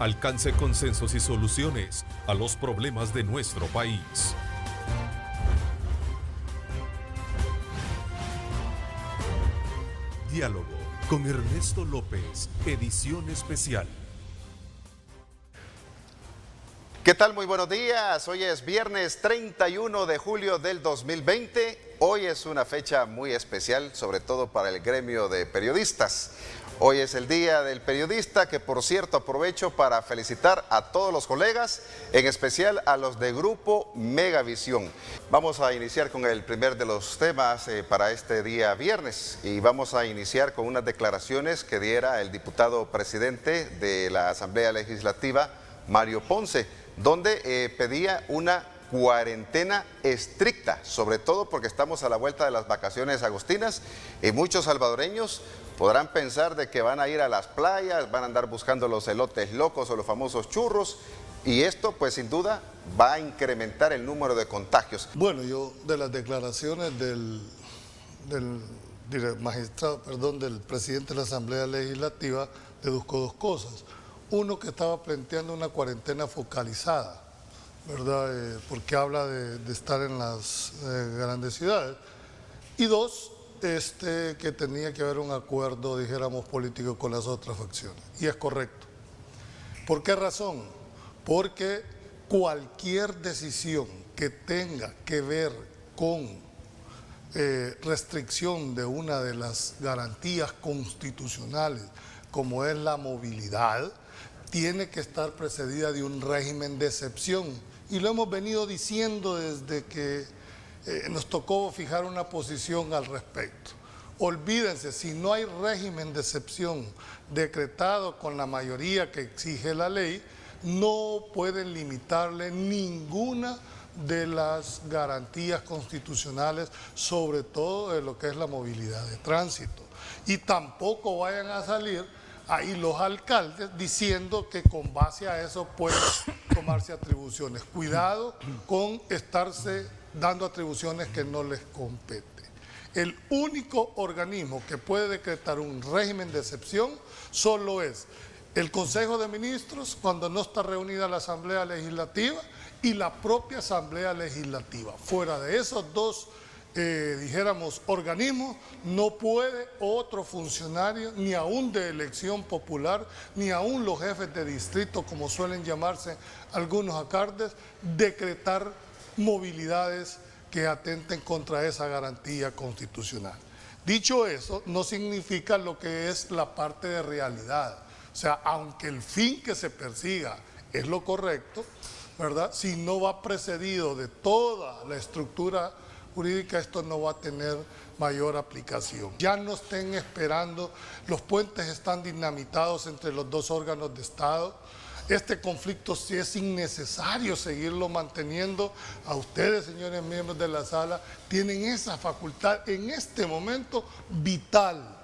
Alcance consensos y soluciones a los problemas de nuestro país. Diálogo con Ernesto López, edición especial. ¿Qué tal? Muy buenos días. Hoy es viernes 31 de julio del 2020. Hoy es una fecha muy especial, sobre todo para el gremio de periodistas. Hoy es el Día del Periodista, que por cierto aprovecho para felicitar a todos los colegas, en especial a los de Grupo Megavisión. Vamos a iniciar con el primer de los temas para este día viernes y vamos a iniciar con unas declaraciones que diera el diputado presidente de la Asamblea Legislativa, Mario Ponce, donde pedía una cuarentena estricta, sobre todo porque estamos a la vuelta de las vacaciones agostinas y muchos salvadoreños podrán pensar de que van a ir a las playas, van a andar buscando los elotes locos o los famosos churros, y esto pues sin duda va a incrementar el número de contagios. Bueno, yo de las declaraciones del presidente de la Asamblea Legislativa deduzco dos cosas. Uno, que estaba planteando una cuarentena focalizada, ¿verdad? Porque habla de estar en las grandes ciudades. Y dos, que tenía que haber un acuerdo, dijéramos, político con las otras facciones. Y es correcto. ¿Por qué razón? Porque cualquier decisión que tenga que ver con restricción de una de las garantías constitucionales, como es la movilidad, tiene que estar precedida de un régimen de excepción. Y lo hemos venido diciendo desde que nos tocó fijar una posición al respecto. Olvídense, si no hay régimen de excepción decretado con la mayoría que exige la ley, no pueden limitarle ninguna de las garantías constitucionales, sobre todo de lo que es la movilidad de tránsito. Y tampoco vayan a salir ahí los alcaldes diciendo que con base a eso pueden tomarse atribuciones. Cuidado con estarse dando atribuciones que no les compete. El único organismo que puede decretar un régimen de excepción solo es el Consejo de Ministros cuando no está reunida la Asamblea Legislativa y la propia Asamblea Legislativa. Fuera de esos dos organismos, no puede otro funcionario, ni aún de elección popular, ni aún los jefes de distrito, como suelen llamarse algunos alcaldes, decretar movilidades que atenten contra esa garantía constitucional. Dicho eso, no significa lo que es la parte de realidad. O sea, aunque el fin que se persiga es lo correcto, ¿verdad? Si no va precedido de toda la estructura jurídica, esto no va a tener mayor aplicación. Ya no estén esperando, los puentes están dinamitados entre los dos órganos de Estado. Este conflicto sí es innecesario seguirlo manteniendo. A ustedes, señores miembros de la sala, tienen esa facultad en este momento vital.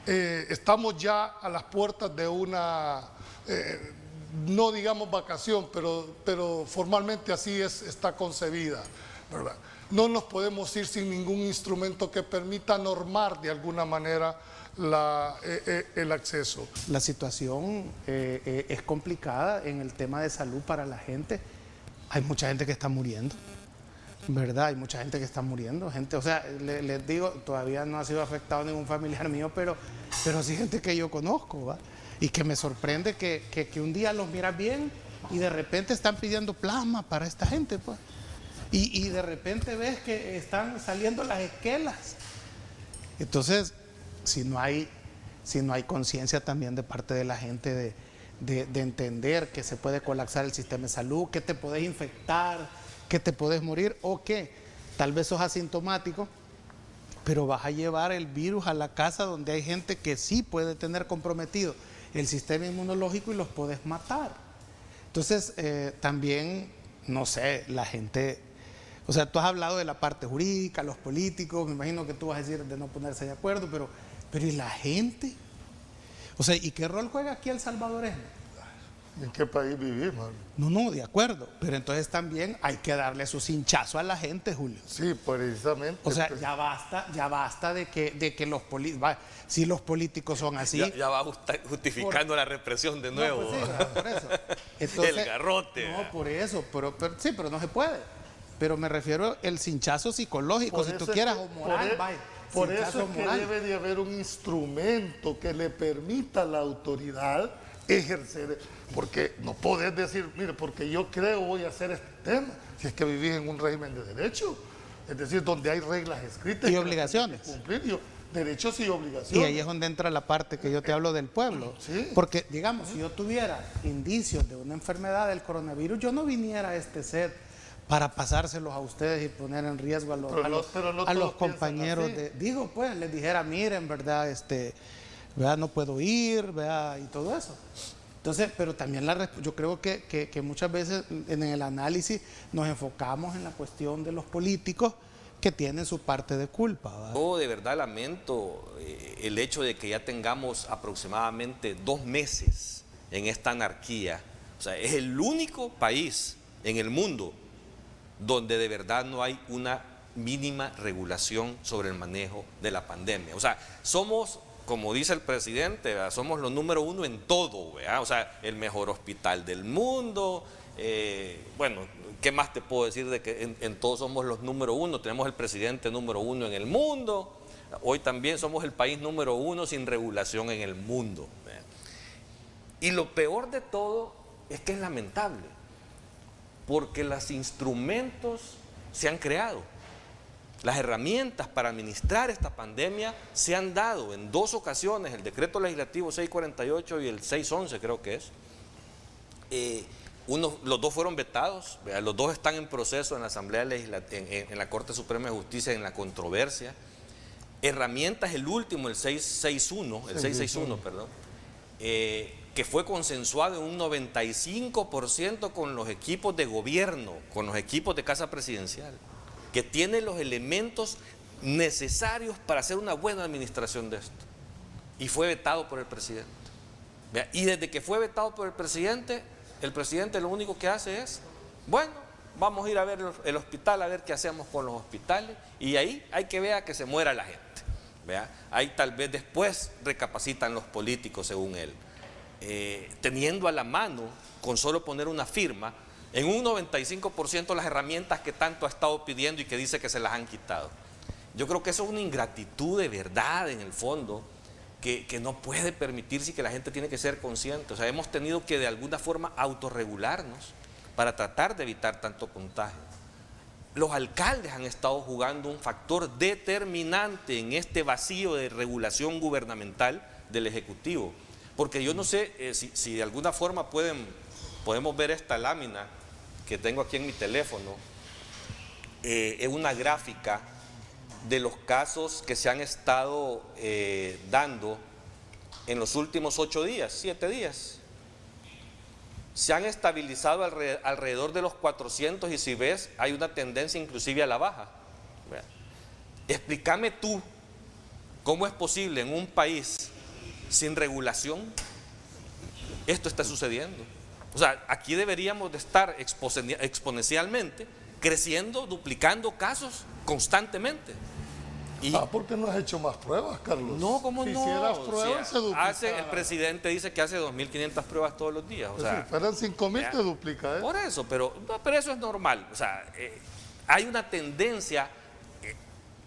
Estamos ya a las puertas de una, no digamos vacación, pero formalmente así está concebida, ¿verdad? No nos podemos ir sin ningún instrumento que permita normar de alguna manera el acceso. La situación es complicada en el tema de salud para la gente. Hay mucha gente que está muriendo, ¿verdad? Hay mucha gente que está muriendo. Gente, o sea, les digo, todavía no ha sido afectado ningún familiar mío, pero sí gente que yo conozco, ¿va? Y que me sorprende que un día los miras bien y de repente están pidiendo plasma para esta gente, pues. Y de repente ves que están saliendo las esquelas. Entonces, si no hay conciencia también de parte de la gente de entender que se puede colapsar el sistema de salud, que te podés infectar, que te podés morir, o que tal vez sos asintomático, pero vas a llevar el virus a la casa donde hay gente que sí puede tener comprometido el sistema inmunológico y los podés matar. Entonces, también, no sé, la gente... O sea, tú has hablado de la parte jurídica, los políticos, me imagino que tú vas a decir de no ponerse de acuerdo, pero ¿y la gente? O sea, ¿y qué rol juega aquí el salvadoreño? ¿En qué país vivimos? No, de acuerdo, pero entonces también hay que darle su cinchazo a la gente, Julio. Sí, precisamente. O sea, ya basta de que los políticos, si los políticos son así... Ya va justificando la represión de nuevo. No, pues sí, por eso. Entonces, el garrote. No, por eso, sí, pero no se puede. Pero me refiero al cinchazo psicológico, Por si eso tú es quieras, que- o moral, vaya. Por Cinchazo eso es que moral. debe de haber un instrumento que le permita a la autoridad ejercer, porque no podés decir, mire, porque yo creo voy a hacer este tema, si es que vivís en un régimen de derecho, es decir, donde hay reglas escritas Y que las obligaciones. tenés que cumplir, derechos y Y obligaciones. ahí es donde entra la parte que yo te hablo del pueblo. Sí. Porque, digamos, si yo tuviera indicios de una enfermedad del coronavirus, yo no viniera a este set para pasárselos a ustedes y poner en riesgo a los, Pero a no- los, pero no a todos los piensan compañeros así. digo, pues, les dijera, miren, verdad, vea, no puedo ir, vea, y todo eso. Entonces, pero también yo creo que muchas veces en el análisis nos enfocamos en la cuestión de los políticos que tienen su parte de culpa, ¿verdad? Yo de verdad lamento el hecho de que ya tengamos aproximadamente 2 meses en esta anarquía. O sea, es el único país en el mundo donde de verdad no hay una mínima regulación sobre el manejo de la pandemia. O sea, somos, como dice el presidente, ¿verdad?, somos los número 1 en todo, ¿verdad? O sea, el mejor hospital del mundo. Bueno, ¿qué más te puedo decir de que en todo somos los número 1? Tenemos el presidente número 1 en el mundo. Hoy también somos el país número 1 sin regulación en el mundo, ¿verdad? Y lo peor de todo es que es lamentable, porque los instrumentos se han creado. Las herramientas para administrar esta pandemia se han dado en 2 ocasiones, el decreto legislativo 648 y el 611 creo que es. Los 2 fueron vetados, ¿verdad? Los 2 están en proceso en la Asamblea Legislativa, en la Corte Suprema de Justicia, en la controversia. Herramientas, el último, el 661, perdón, que fue consensuado en un 95% con los equipos de gobierno, con los equipos de Casa Presidencial, que tiene los elementos necesarios para hacer una buena administración de esto. Y fue vetado por el presidente. ¿Vea? Y desde que fue vetado por el presidente lo único que hace es, bueno, vamos a ir a ver el hospital, a ver qué hacemos con los hospitales, y ahí hay que ver a que se muera la gente. ¿Vea? Ahí tal vez después recapacitan los políticos, según él. Teniendo a la mano, con solo poner una firma, en un 95% las herramientas que tanto ha estado pidiendo y que dice que se las han quitado. Yo creo que eso es una ingratitud de verdad en el fondo, que no puede permitirse y que la gente tiene que ser consciente. O sea, hemos tenido que de alguna forma autorregularnos para tratar de evitar tanto contagio. Los alcaldes han estado jugando un factor determinante en este vacío de regulación gubernamental del Ejecutivo. Porque yo no sé si de alguna forma podemos ver esta lámina que tengo aquí en mi teléfono. Es una gráfica de los casos que se han estado dando en los últimos 7 días. Se han estabilizado alrededor de los 400 y si ves, hay una tendencia inclusive a la baja. Explícame tú cómo es posible en un país sin regulación esto está sucediendo. O sea, aquí deberíamos de estar exponencialmente creciendo, duplicando casos constantemente. ¿Por qué no has hecho más pruebas, Carlos? No, ¿cómo si no? hicieras pruebas, se duplicara. El presidente dice que hace 2.500 pruebas todos los días. O sea, si fueran 5.000 te duplica, ¿eh? por eso, pero eso es normal. O sea, hay una tendencia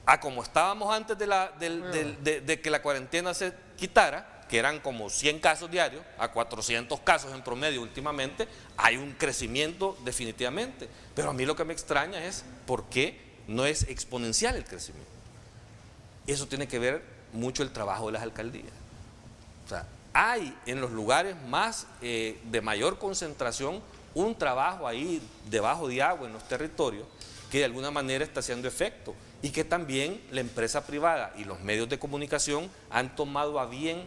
a como estábamos antes de que la cuarentena se quitara, que eran como 100 casos diarios, a 400 casos en promedio últimamente. Hay un crecimiento definitivamente. Pero a mí lo que me extraña es por qué no es exponencial el crecimiento. Eso tiene que ver mucho el trabajo de las alcaldías. O sea, hay en los lugares más de mayor concentración un trabajo ahí debajo de agua en los territorios que de alguna manera está haciendo efecto y que también la empresa privada y los medios de comunicación han tomado a bien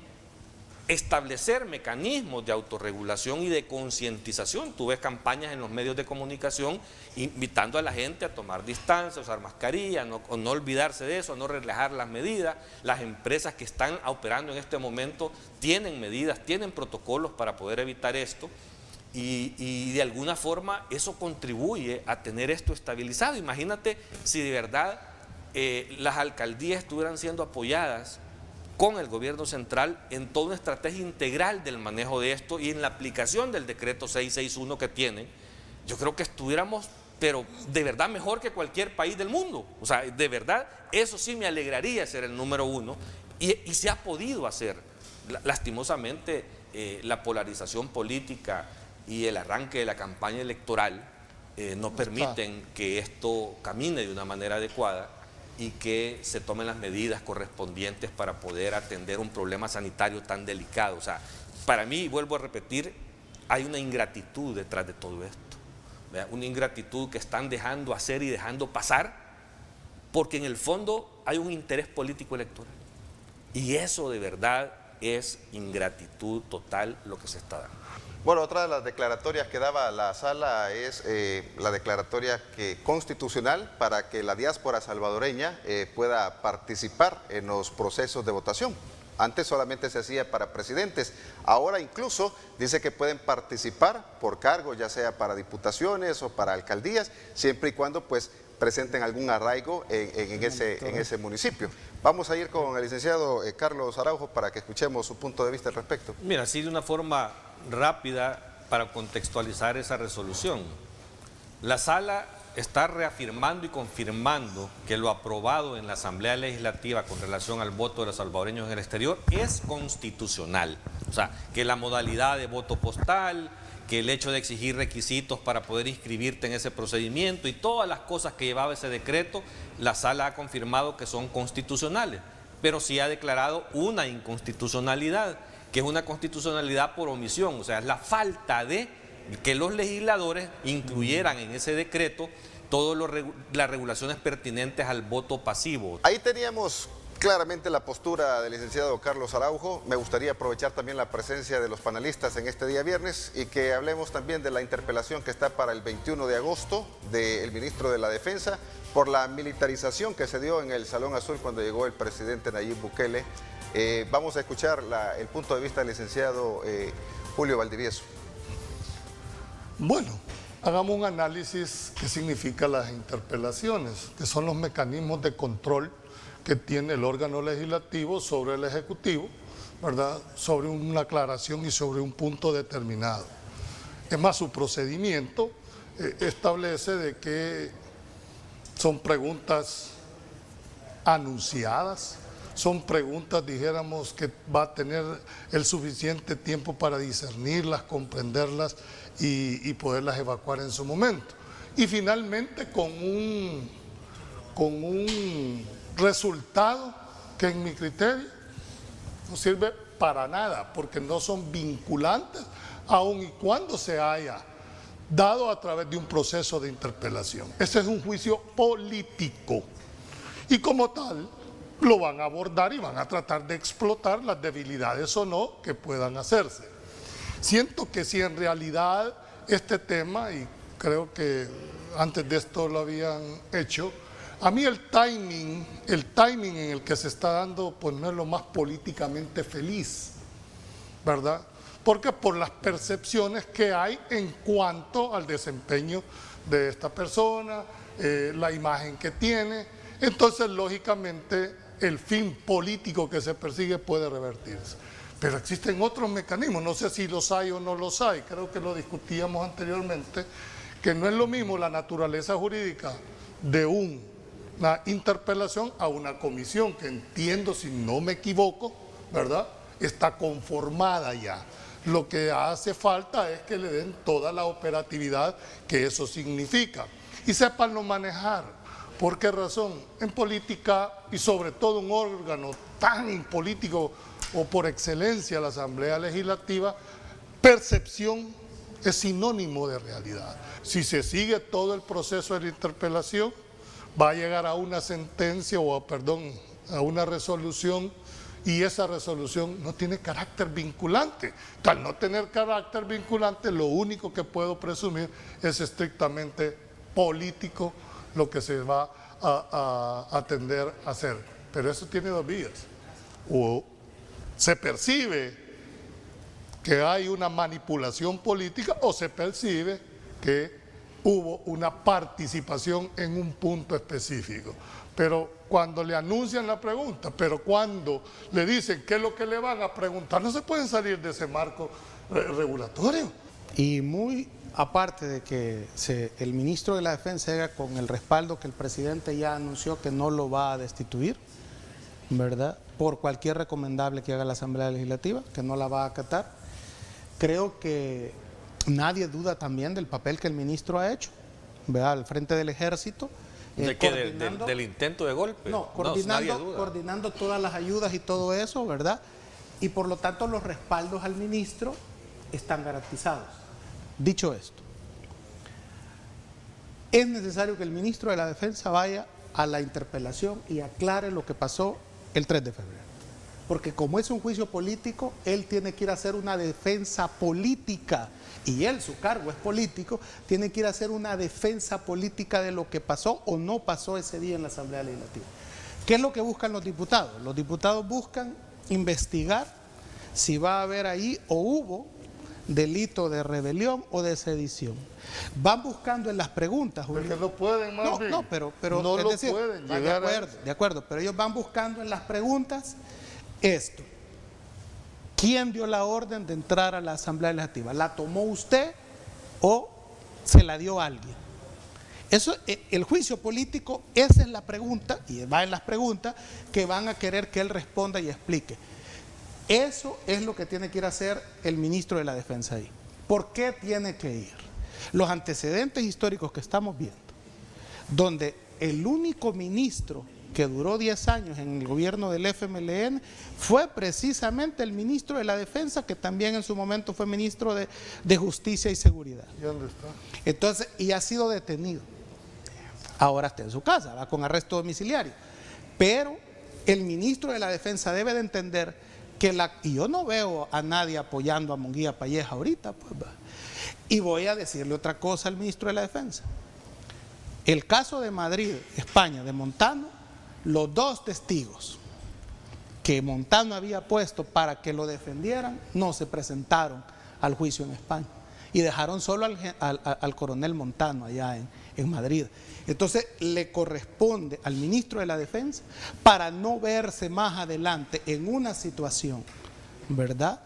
establecer mecanismos de autorregulación y de concientización. Tú ves campañas en los medios de comunicación invitando a la gente a tomar distancia, a usar mascarilla, no olvidarse de eso, a no relajar las medidas. Las empresas que están operando en este momento tienen medidas, tienen protocolos para poder evitar esto y de alguna forma eso contribuye a tener esto estabilizado. Imagínate si de verdad las alcaldías estuvieran siendo apoyadas con el gobierno central en toda una estrategia integral del manejo de esto y en la aplicación del decreto 661 que tienen. Yo creo que estuviéramos, pero de verdad mejor que cualquier país del mundo. O sea, de verdad, eso sí me alegraría ser el número uno y se ha podido hacer. Lastimosamente, la polarización política y el arranque de la campaña electoral no permiten que esto camine de una manera adecuada y que se tomen las medidas correspondientes para poder atender un problema sanitario tan delicado. O sea, para mí, vuelvo a repetir, hay una ingratitud detrás de todo esto. ¿Verdad? Una ingratitud que están dejando hacer y dejando pasar, porque en el fondo hay un interés político electoral. Y eso de verdad es ingratitud total lo que se está dando. Bueno, otra de las declaratorias que daba la sala es la declaratoria constitucional para que la diáspora salvadoreña pueda participar en los procesos de votación. Antes solamente se hacía para presidentes, ahora incluso dice que pueden participar por cargo, ya sea para diputaciones o para alcaldías, siempre y cuando pues presenten algún arraigo en ese municipio. Vamos a ir con el licenciado Carlos Araujo para que escuchemos su punto de vista al respecto. Mira, así de una forma rápida para contextualizar esa resolución. La sala está reafirmando y confirmando que lo aprobado en la Asamblea Legislativa con relación al voto de los salvadoreños en el exterior es constitucional. O sea, que la modalidad de voto postal, que el hecho de exigir requisitos para poder inscribirte en ese procedimiento y todas las cosas que llevaba ese decreto, la sala ha confirmado que son constitucionales, pero sí ha declarado una inconstitucionalidad, que es una constitucionalidad por omisión, o sea, es la falta de que los legisladores incluyeran en ese decreto todas las regulaciones pertinentes al voto pasivo. Ahí teníamos claramente la postura del licenciado Carlos Araujo. Me gustaría aprovechar también la presencia de los panelistas en este día viernes y que hablemos también de la interpelación que está para el 21 de agosto del ministro de la Defensa por la militarización que se dio en el Salón Azul cuando llegó el presidente Nayib Bukele. Vamos a escuchar el punto de vista del licenciado Julio Valdivieso. Bueno, hagamos un análisis qué significan las interpelaciones, que son los mecanismos de control que tiene el órgano legislativo sobre el Ejecutivo, ¿verdad? Sobre una aclaración y sobre un punto determinado. Es más, su procedimiento establece de que son preguntas anunciadas, son preguntas, dijéramos, que va a tener el suficiente tiempo para discernirlas, comprenderlas y poderlas evacuar en su momento. Y finalmente con un resultado que en mi criterio no sirve para nada, porque no son vinculantes, aun y cuando se haya dado a través de un proceso de interpelación. Ese es un juicio político y como tal lo van a abordar y van a tratar de explotar las debilidades o no que puedan hacerse. Siento que si en realidad este tema, y creo que antes de esto lo habían hecho, a mí el timing en el que se está dando pues no es lo más políticamente feliz, ¿verdad? Porque por las percepciones que hay en cuanto al desempeño de esta persona, la imagen que tiene, entonces lógicamente el fin político que se persigue puede revertirse. Pero existen otros mecanismos, no sé si los hay o no los hay, creo que lo discutíamos anteriormente, que no es lo mismo la naturaleza jurídica de una interpelación a una comisión, que entiendo, si no me equivoco, ¿verdad?, está conformada ya. Lo que hace falta es que le den toda la operatividad que eso significa y sépanlo manejar. ¿Por qué razón? En política, y sobre todo un órgano tan político o por excelencia la Asamblea Legislativa, percepción es sinónimo de realidad. Si se sigue todo el proceso de la interpelación, va a llegar a una sentencia a una resolución, y esa resolución no tiene carácter vinculante. Al no tener carácter vinculante, lo único que puedo presumir es estrictamente político lo que se va a tender a hacer. Pero eso tiene dos vías. O se percibe que hay una manipulación política o se percibe que hubo una participación en un punto específico. Pero cuando le anuncian la pregunta, pero cuando le dicen qué es lo que le van a preguntar, no se pueden salir de ese marco regulatorio. Y muy aparte de que el ministro de la Defensa llega con el respaldo que el presidente ya anunció que no lo va a destituir, ¿verdad? Por cualquier recomendable que haga la Asamblea Legislativa, que no la va a acatar. Creo que nadie duda también del papel que el ministro ha hecho, ¿verdad? Al frente del ejército. ¿De qué? ¿Del intento de golpe? No, coordinando todas las ayudas y todo eso, ¿verdad? Y por lo tanto los respaldos al ministro están garantizados. Dicho esto, es necesario que el ministro de la Defensa vaya a la interpelación y aclare lo que pasó el 3 de febrero. Porque como es un juicio político, él tiene que ir a hacer una defensa política. Y él, su cargo es político, tiene que ir a hacer una defensa política de lo que pasó o no pasó ese día en la Asamblea Legislativa. ¿Qué es lo que buscan los diputados? Los diputados buscan investigar si va a haber ahí o hubo delito de rebelión o de sedición. Van buscando en las preguntas, Julio. Porque no pueden más bien. No, pero no es lo decir, pueden llegar de acuerdo, pero ellos van buscando en las preguntas esto. ¿Quién dio la orden de entrar a la Asamblea Legislativa? ¿La tomó usted o se la dio alguien? Eso, el juicio político, esa es la pregunta, y va en las preguntas que van a querer que él responda y explique. Eso es lo que tiene que ir a hacer el ministro de la Defensa ahí. ¿Por qué tiene que ir? Los antecedentes históricos que estamos viendo, donde el único ministro que duró 10 años en el gobierno del FMLN fue precisamente el ministro de la Defensa, que también en su momento fue ministro de Justicia y Seguridad. ¿Y dónde está? Entonces, y ha sido detenido. Ahora está en su casa, va con arresto domiciliario. Pero el ministro de la Defensa debe de entender que y yo no veo a nadie apoyando a Munguía Palleja ahorita, pues, y voy a decirle otra cosa al ministro de la Defensa. El caso de Madrid, España, de Montano, los dos testigos que Montano había puesto para que lo defendieran no se presentaron al juicio en España y dejaron solo al coronel Montano allá en Madrid. Entonces le corresponde al ministro de la Defensa, para no verse más adelante en una situación, ¿verdad?,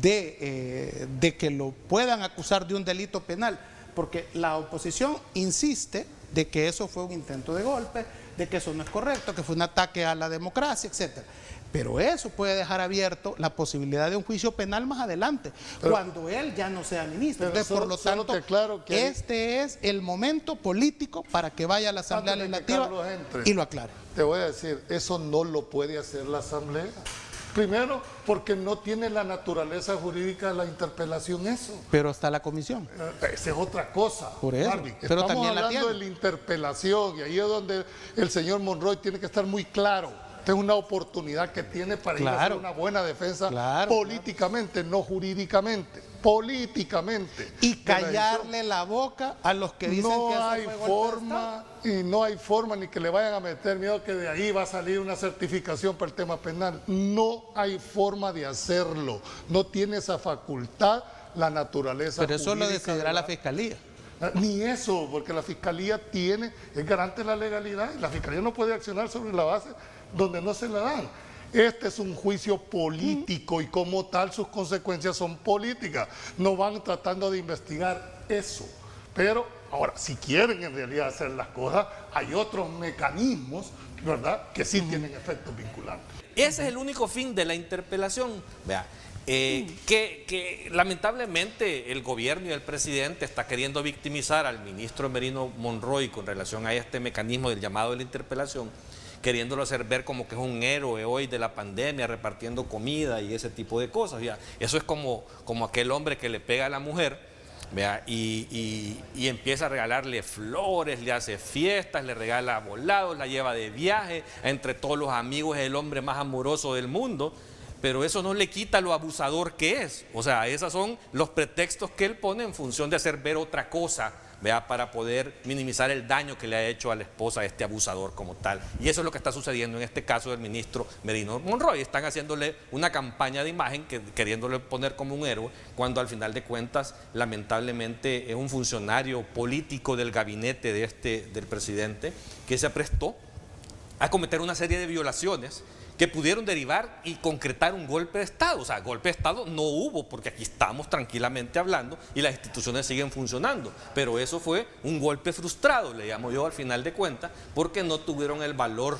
de que lo puedan acusar de un delito penal, porque la oposición insiste de que eso fue un intento de golpe, de que eso no es correcto, que fue un ataque a la democracia, etcétera. Pero eso puede dejar abierto la posibilidad de un juicio penal más adelante, cuando él ya no sea ministro. Entonces, por lo tanto, este es el momento político para que vaya a la Asamblea Legislativa y lo aclare. Te voy a decir, eso no lo puede hacer la Asamblea. Primero, porque no tiene la naturaleza jurídica de la interpelación eso. Pero está la comisión. Esa es otra cosa. Por eso. Barbie. Pero estamos también hablando de la interpelación y ahí es donde el señor Monroy tiene que estar muy claro. Esta es una oportunidad que tiene para ir a hacer una buena defensa políticamente, no jurídicamente, políticamente. Y callarle la boca a los que dicen que eso hay forma, y no hay forma ni que le vayan a meter miedo que de ahí va a salir una certificación para el tema penal. No hay forma de hacerlo. No tiene esa facultad la naturaleza jurídica. Pero eso lo decidirá la Fiscalía. Ni eso, porque la Fiscalía es garante de la legalidad y la Fiscalía no puede accionar sobre la base donde no se la dan. Este es un juicio político y como tal sus consecuencias son políticas. No van tratando de investigar eso. Pero ahora, si quieren en realidad hacer las cosas, hay otros mecanismos, ¿verdad?, que sí tienen efectos vinculantes. Ese es el único fin de la interpelación. Vea, que lamentablemente el gobierno y el presidente está queriendo victimizar al ministro Merino Monroy con relación a este mecanismo del llamado de la interpelación, queriéndolo hacer ver como que es un héroe hoy de la pandemia, repartiendo comida y ese tipo de cosas. ¿Ya? Eso es como aquel hombre que le pega a la mujer, ¿vea? Y empieza a regalarle flores, le hace fiestas, le regala volados, la lleva de viaje, entre todos los amigos es el hombre más amoroso del mundo, pero eso no le quita lo abusador que es. O sea, esos son los pretextos que él pone en función de hacer ver otra cosa, ¿vea? Para poder minimizar el daño que le ha hecho a la esposa de este abusador como tal. Y eso es lo que está sucediendo en este caso del ministro Merino Monroy. Están haciéndole una campaña de imagen, queriéndole poner como un héroe, cuando al final de cuentas, lamentablemente, es un funcionario político del gabinete del presidente que se prestó a cometer una serie de violaciones que pudieron derivar y concretar un golpe de Estado. O sea, golpe de Estado no hubo, porque aquí estamos tranquilamente hablando y las instituciones siguen funcionando, pero eso fue un golpe frustrado, le llamo yo, al final de cuentas, porque no tuvieron el valor,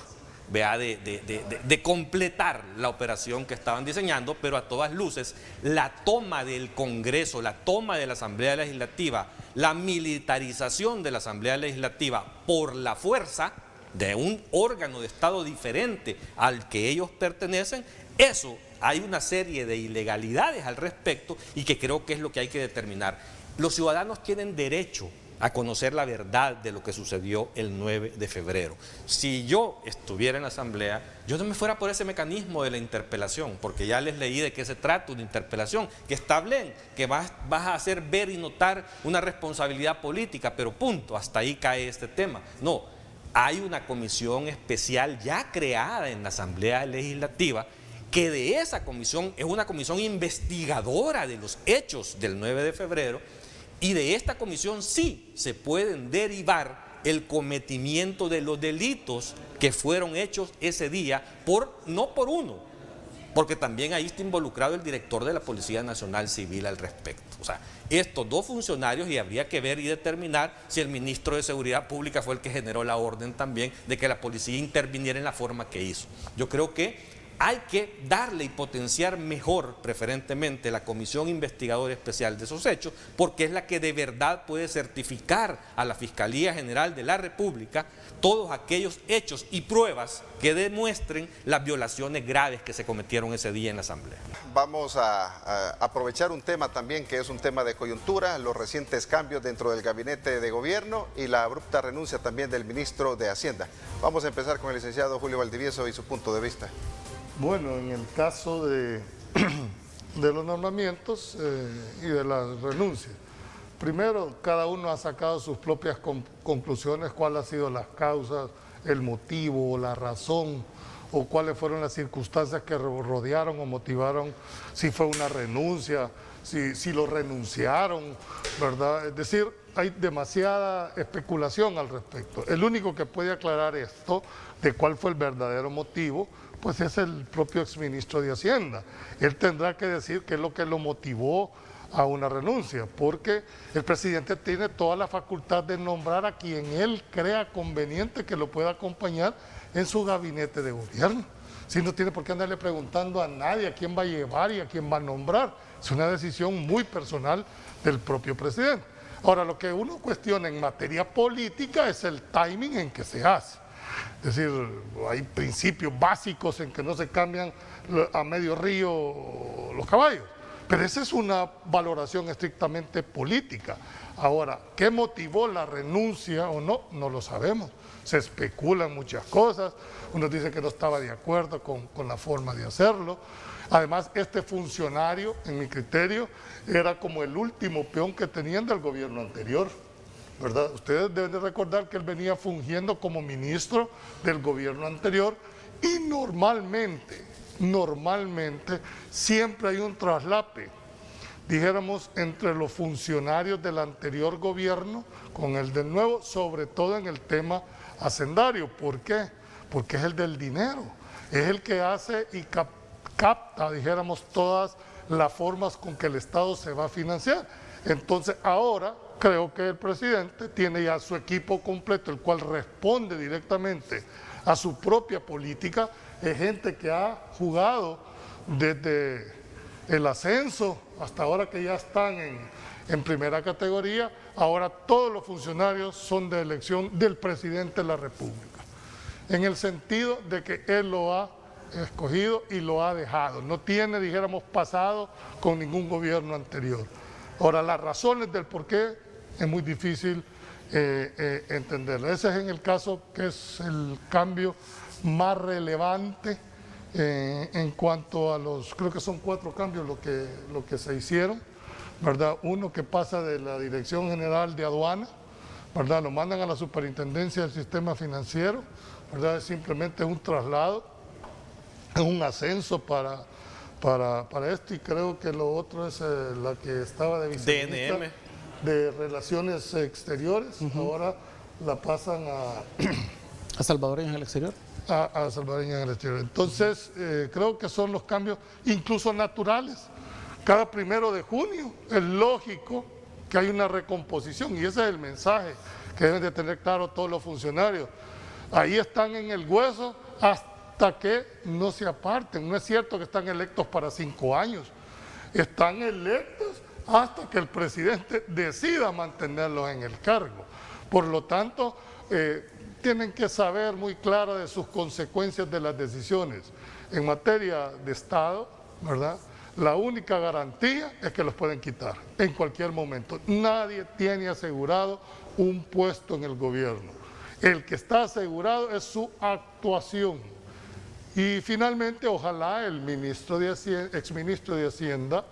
vea, de completar la operación que estaban diseñando. Pero a todas luces, la toma del Congreso, la toma de la Asamblea Legislativa, la militarización de la Asamblea Legislativa por la fuerza de un órgano de Estado diferente al que ellos pertenecen, eso hay una serie de ilegalidades al respecto y que creo que es lo que hay que determinar. Los ciudadanos tienen derecho a conocer la verdad de lo que sucedió el 9 de febrero. Si yo estuviera en la Asamblea, yo no me fuera por ese mecanismo de la interpelación, porque ya les leí de qué se trata una interpelación, que está bien, que vas a hacer ver y notar una responsabilidad política, pero punto, hasta ahí cae este tema. No. Hay una comisión especial ya creada en la Asamblea Legislativa, que de esa comisión es una comisión investigadora de los hechos del 9 de febrero, y de esta comisión sí se pueden derivar el cometimiento de los delitos que fueron hechos ese día, no por uno, porque también ahí está involucrado el director de la Policía Nacional Civil al respecto. O sea, estos dos funcionarios, y habría que ver y determinar si el ministro de Seguridad Pública fue el que generó la orden también de que la policía interviniera en la forma que hizo. Yo creo que hay que darle y potenciar mejor, preferentemente, la Comisión Investigadora Especial de esos hechos, porque es la que de verdad puede certificar a la Fiscalía General de la República todos aquellos hechos y pruebas que demuestren las violaciones graves que se cometieron ese día en la Asamblea. Vamos a aprovechar un tema también que es un tema de coyuntura, los recientes cambios dentro del gabinete de gobierno y la abrupta renuncia también del ministro de Hacienda. Vamos a empezar con el licenciado Julio Valdivieso y su punto de vista. Bueno, en el caso de los nombramientos y de las renuncias, primero cada uno ha sacado sus propias conclusiones, cuáles han sido las causas, el motivo, la razón, o cuáles fueron las circunstancias que rodearon o motivaron, si fue una renuncia, si lo renunciaron, ¿verdad? Es decir, hay demasiada especulación al respecto. El único que puede aclarar esto, de cuál fue el verdadero motivo, pues es el propio exministro de Hacienda. Él tendrá que decir qué es lo que lo motivó a una renuncia, porque el presidente tiene toda la facultad de nombrar a quien él crea conveniente que lo pueda acompañar en su gabinete de gobierno. Si no tiene por qué andarle preguntando a nadie a quién va a llevar y a quién va a nombrar. Es una decisión muy personal del propio presidente. Ahora, lo que uno cuestiona en materia política es el timing en que se hace. Es decir, hay principios básicos en que no se cambian a medio río los caballos, pero esa es una valoración estrictamente política. Ahora, ¿qué motivó la renuncia o no? No lo sabemos. Se especulan muchas cosas, uno dice que no estaba de acuerdo con la forma de hacerlo. Además, este funcionario, en mi criterio, era como el último peón que tenían del gobierno anterior, ¿verdad? Ustedes deben de recordar que él venía fungiendo como ministro del gobierno anterior y normalmente siempre hay un traslape, dijéramos, entre los funcionarios del anterior gobierno con el del nuevo, sobre todo en el tema hacendario. ¿Por qué? Porque es el del dinero, es el que hace y capta, dijéramos, todas las formas con que el Estado se va a financiar. Entonces ahora creo que el presidente tiene ya su equipo completo, el cual responde directamente a su propia política. Es gente que ha jugado desde el ascenso hasta ahora que ya están en primera categoría. Ahora todos los funcionarios son de elección del presidente de la República, en el sentido de que él lo ha escogido y lo ha dejado. No tiene, dijéramos, pasado con ningún gobierno anterior. Ahora, las razones del por qué es muy difícil entenderlo. Ese es en el caso que es el cambio más relevante en cuanto a creo que son 4 cambios lo que se hicieron, ¿verdad? Uno que pasa de la Dirección General de Aduana ¿verdad? Lo mandan a la superintendencia del sistema financiero, ¿verdad? Es simplemente un traslado, es un ascenso para esto, y creo que lo otro es la que estaba de viceministra DNM. de Relaciones Exteriores, ahora la pasan ¿A salvadoreños en el exterior? a salvadoreños en el exterior. Entonces, creo que son los cambios incluso naturales. Cada 1 de junio es lógico que hay una recomposición, y ese es el mensaje que deben de tener claro todos los funcionarios. Ahí están en el hueso hasta que no se aparten. No es cierto que están electos para 5 años, están electos hasta que el presidente decida mantenerlos en el cargo. Por lo tanto, tienen que saber muy claro de sus consecuencias de las decisiones. En materia de Estado, ¿verdad?, la única garantía es que los pueden quitar en cualquier momento. Nadie tiene asegurado un puesto en el gobierno. El que está asegurado es su actuación. Y finalmente, ojalá el exministro de Hacienda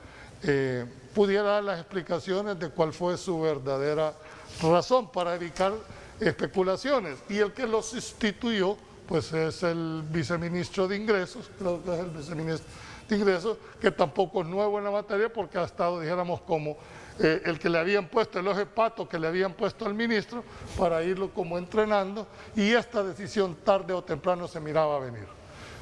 pudiera dar las explicaciones de cuál fue su verdadera razón para evitar especulaciones. Y el que lo sustituyó, pues es el viceministro de Ingresos, creo que es el viceministro de Ingresos, que tampoco es nuevo en la materia, porque ha estado, dijéramos, como el que le habían puesto, el ojo de pato que le habían puesto al ministro, para irlo como entrenando, y esta decisión tarde o temprano se miraba venir,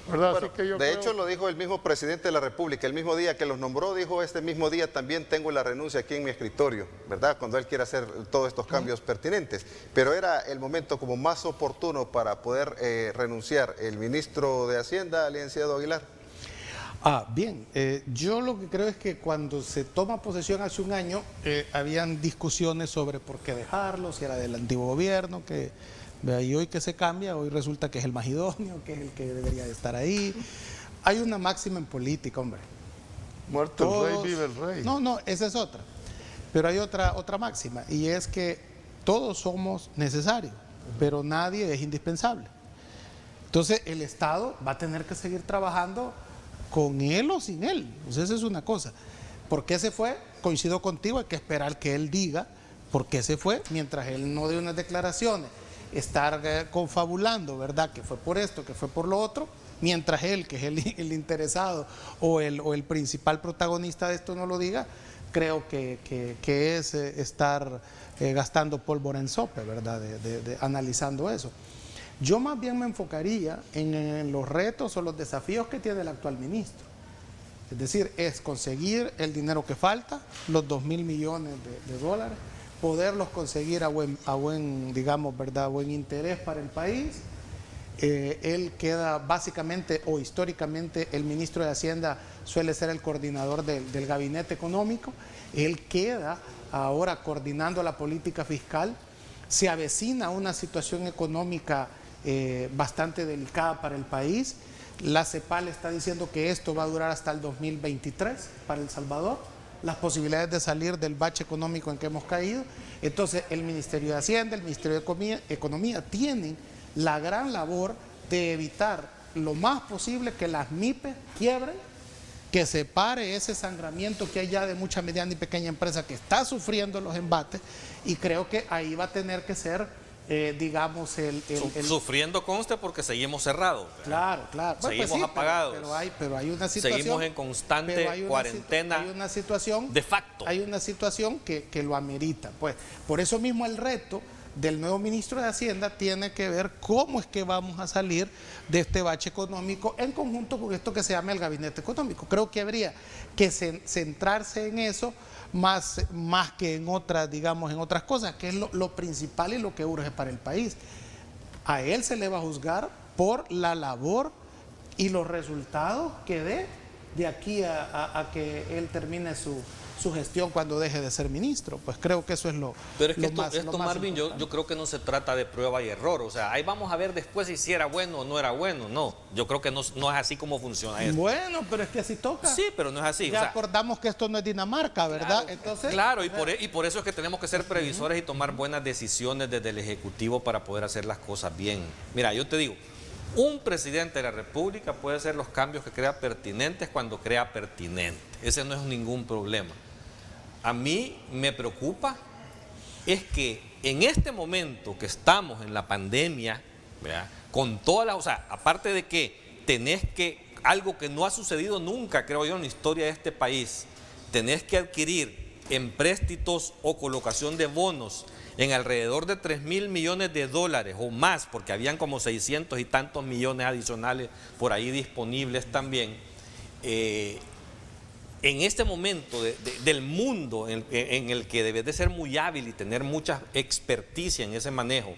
¿verdad? Bueno, así que yo de creo... hecho lo dijo el mismo presidente de la República, el mismo día que los nombró, dijo: este mismo día también tengo la renuncia aquí en mi escritorio, ¿verdad?, cuando él quiere hacer todos estos cambios pertinentes. Pero era el momento como más oportuno para poder renunciar el ministro de Hacienda, licenciado Aguilar. Bien, yo lo que creo es que cuando se toma posesión hace un año, habían discusiones sobre por qué dejarlo, si era del antiguo gobierno, y hoy que se cambia, hoy resulta que es el más idóneo, que es el que debería de estar ahí. Hay una máxima en política, hombre. Muerto el rey, vive el rey. No, esa es otra. Pero hay otra máxima, y es que todos somos necesarios, pero nadie es indispensable. Entonces el Estado va a tener que seguir trabajando con él o sin él. Pues esa es una cosa. ¿Por qué se fue? Coincido contigo, hay que esperar que él diga por qué se fue, mientras él no dé unas declaraciones, estar confabulando, ¿verdad?, que fue por esto, que fue por lo otro, mientras él, que es el interesado o el principal protagonista de esto, no lo diga. Creo que es estar gastando pólvora en sope, ¿verdad?, analizando eso. Yo más bien me enfocaría en los retos o los desafíos que tiene el actual ministro. Es decir, es conseguir el dinero que falta, los 2.000 millones de dólares, poderlos conseguir a buen, digamos, ¿verdad?, buen interés para el país. Él queda básicamente, o históricamente, el ministro de Hacienda suele ser el coordinador del gabinete económico. Él queda ahora coordinando la política fiscal. Se avecina una situación económica bastante delicada para el país. La CEPAL está diciendo que esto va a durar hasta el 2023 para El Salvador, las posibilidades de salir del bache económico en que hemos caído. Entonces el Ministerio de Hacienda, el Ministerio de Economía tienen la gran labor de evitar lo más posible que las MIPES quiebren, que se pare ese sangramiento que hay ya de mucha mediana y pequeña empresa que está sufriendo los embates, y creo que ahí va a tener que ser digamos, sufriendo conste porque seguimos cerrados. Claro. Seguimos apagados. Pero hay una situación. Seguimos en constante cuarentena. Hay una situación de facto. Hay una situación que lo amerita. Pues por eso mismo el reto del nuevo ministro de Hacienda tiene que ver cómo es que vamos a salir de este bache económico en conjunto con esto que se llama el gabinete económico. Creo que habría que centrarse en eso más que en otras, digamos, en otras cosas, que es lo principal y lo que urge para el país. A él se le va a juzgar por la labor y los resultados que dé de aquí a que él termine su gestión cuando deje de ser ministro. Pues creo que eso es lo Pero es que más Marvin, yo creo que no se trata de prueba y error. O sea, ahí vamos a ver después si era bueno o no era bueno. No, yo creo que no es así como funciona esto. Bueno, pero es que así toca. Sí, pero no es así. Ya acordamos que esto no es Dinamarca, ¿verdad? Claro, entonces, claro, y por eso es que tenemos que ser previsores y tomar buenas decisiones desde el Ejecutivo para poder hacer las cosas bien. Mira, yo te digo, un presidente de la República puede hacer los cambios que crea pertinentes cuando crea pertinente. Ese no es ningún problema. A mí me preocupa es que en este momento que estamos en la pandemia, ¿verdad? Con todas las, o sea, aparte de que tenés que, algo que no ha sucedido nunca, creo yo, en la historia de este país, tenés que adquirir empréstitos o colocación de bonos en alrededor de 3.000 millones de dólares o más, porque habían como 600 y tantos millones adicionales por ahí disponibles también. En este momento del mundo en el que debes de ser muy hábil y tener mucha experticia en ese manejo,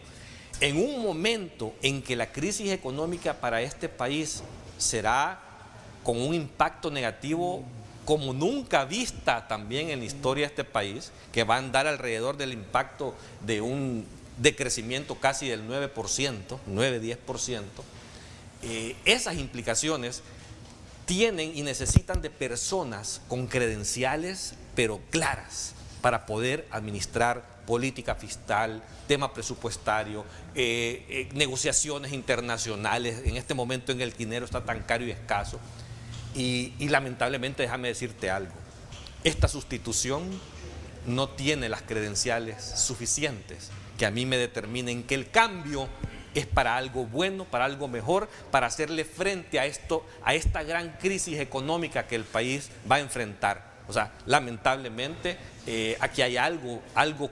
en un momento en que la crisis económica para este país será con un impacto negativo como nunca vista también en la historia de este país, que va a andar alrededor del impacto de un decrecimiento casi del 9%, 9-10%, esas implicaciones tienen y necesitan de personas con credenciales pero claras para poder administrar política fiscal, tema presupuestario, negociaciones internacionales en este momento en el dinero está tan caro y escaso. Y lamentablemente, déjame decirte algo, esta sustitución no tiene las credenciales suficientes que a mí me determinen que el cambio es para algo bueno, para algo mejor, para hacerle frente a esto, a esta gran crisis económica que el país va a enfrentar. O sea, lamentablemente aquí hay algo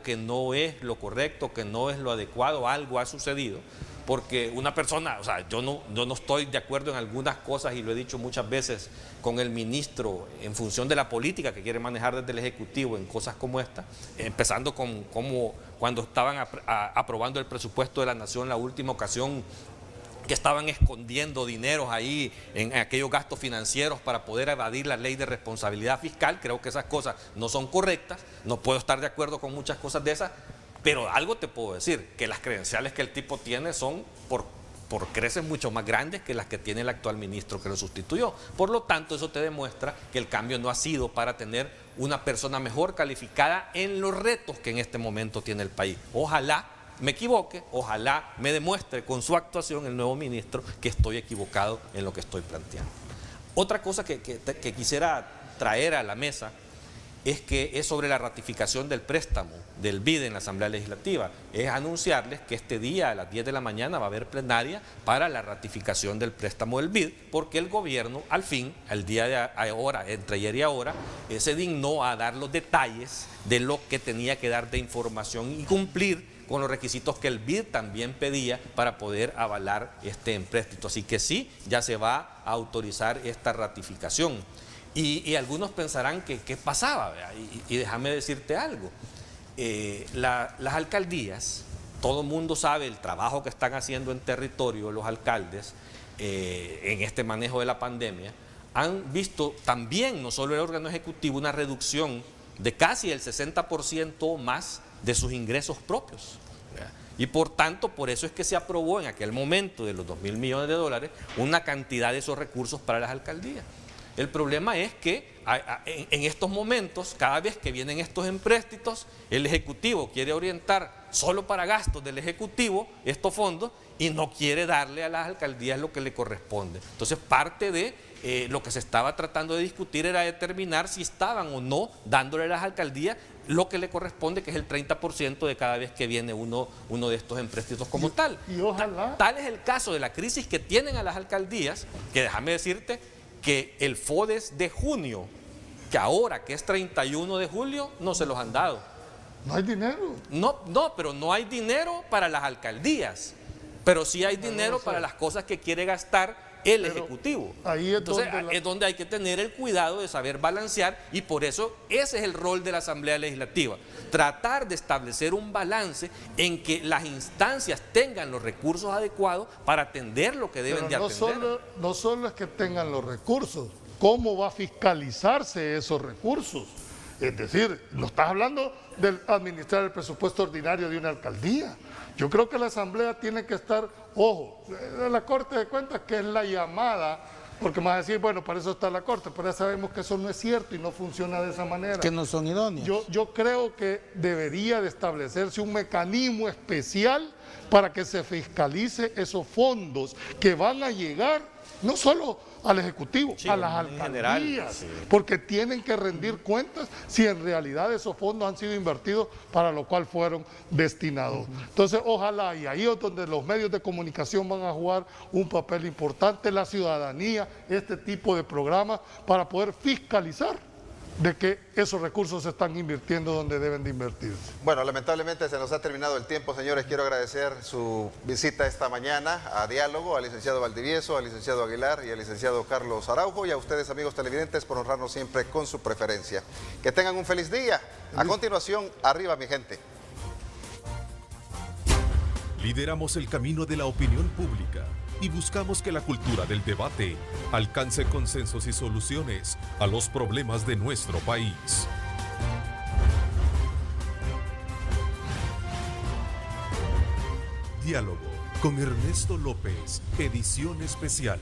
que no es lo correcto, que no es lo adecuado, algo ha sucedido. Porque una persona, o sea, yo no estoy de acuerdo en algunas cosas y lo he dicho muchas veces con el ministro en función de la política que quiere manejar desde el Ejecutivo en cosas como esta, empezando con cómo cuando estaban aprobando el presupuesto de la Nación la última ocasión, que estaban escondiendo dineros ahí en aquellos gastos financieros para poder evadir la ley de responsabilidad fiscal. Creo que esas cosas no son correctas, no puedo estar de acuerdo con muchas cosas de esas. Pero algo te puedo decir, que las credenciales que el tipo tiene son por creces mucho más grandes que las que tiene el actual ministro que lo sustituyó. Por lo tanto, eso te demuestra que el cambio no ha sido para tener una persona mejor calificada en los retos que en este momento tiene el país. Ojalá me equivoque, ojalá me demuestre con su actuación el nuevo ministro que estoy equivocado en lo que estoy planteando. Otra cosa que quisiera traer a la mesa es sobre la ratificación del préstamo del BID en la Asamblea Legislativa. Es anunciarles que este día a las 10 de la mañana va a haber plenaria para la ratificación del préstamo del BID, porque el gobierno al fin, al día de ahora, entre ayer y ahora, se dignó a dar los detalles de lo que tenía que dar de información y cumplir con los requisitos que el BID también pedía para poder avalar este empréstito. Así que sí, ya se va a autorizar esta ratificación. Y algunos pensarán que qué pasaba, y déjame decirte algo, las alcaldías, todo el mundo sabe el trabajo que están haciendo en territorio los alcaldes en este manejo de la pandemia, han visto también, no solo el órgano ejecutivo, una reducción de casi el 60% o más de sus ingresos propios. Y por tanto, por eso es que se aprobó en aquel momento de los 2.000 millones de dólares una cantidad de esos recursos para las alcaldías. El problema es que en estos momentos, cada vez que vienen estos empréstitos, el Ejecutivo quiere orientar solo para gastos del Ejecutivo estos fondos y no quiere darle a las alcaldías lo que le corresponde. Entonces, parte de lo que se estaba tratando de discutir era determinar si estaban o no dándole a las alcaldías lo que le corresponde, que es el 30% de cada vez que viene uno de estos empréstitos como tal. Y ojalá. Tal es el caso de la crisis que tienen a las alcaldías, que déjame decirte que el FODES de junio, que ahora que es 31 de julio, no se los han dado. No hay dinero. No, pero no hay dinero para las alcaldías, pero sí hay dinero para las cosas que quiere gastar el Ejecutivo. Ahí es Entonces es donde hay que tener el cuidado de saber balancear, y por eso ese es el rol de la Asamblea Legislativa, tratar de establecer un balance en que las instancias tengan los recursos adecuados para atender lo que deben de atender. No solo es que tengan los recursos, ¿cómo va a fiscalizarse esos recursos? Es decir, no estás hablando de administrar el presupuesto ordinario de una alcaldía. Yo creo que la Asamblea tiene que estar, ojo, la Corte de Cuentas, que es la llamada, porque me vas a decir, bueno, para eso está la Corte, pero ya sabemos que eso no es cierto y no funciona de esa manera. Que no son idóneos. Yo creo que debería de establecerse un mecanismo especial para que se fiscalice esos fondos que van a llegar, no solo al Ejecutivo, Sí, a las en general, alcaldías, sí. porque tienen que rendir cuentas si en realidad esos fondos han sido invertidos para lo cual fueron destinados. Entonces, ojalá, y ahí es donde los medios de comunicación van a jugar un papel importante, la ciudadanía, este tipo de programas, para poder fiscalizar de que esos recursos se están invirtiendo donde deben de invertirse. Bueno, lamentablemente se nos ha terminado el tiempo, señores. Quiero agradecer su visita esta mañana a Diálogo, al licenciado Valdivieso, al licenciado Aguilar y al licenciado Carlos Araujo, y a ustedes, amigos televidentes, por honrarnos siempre con su preferencia. Que tengan un feliz día. A continuación, arriba mi gente. Lideramos el camino de la opinión pública y buscamos que la cultura del debate alcance consensos y soluciones a los problemas de nuestro país. Diálogo con Ernesto López, edición especial.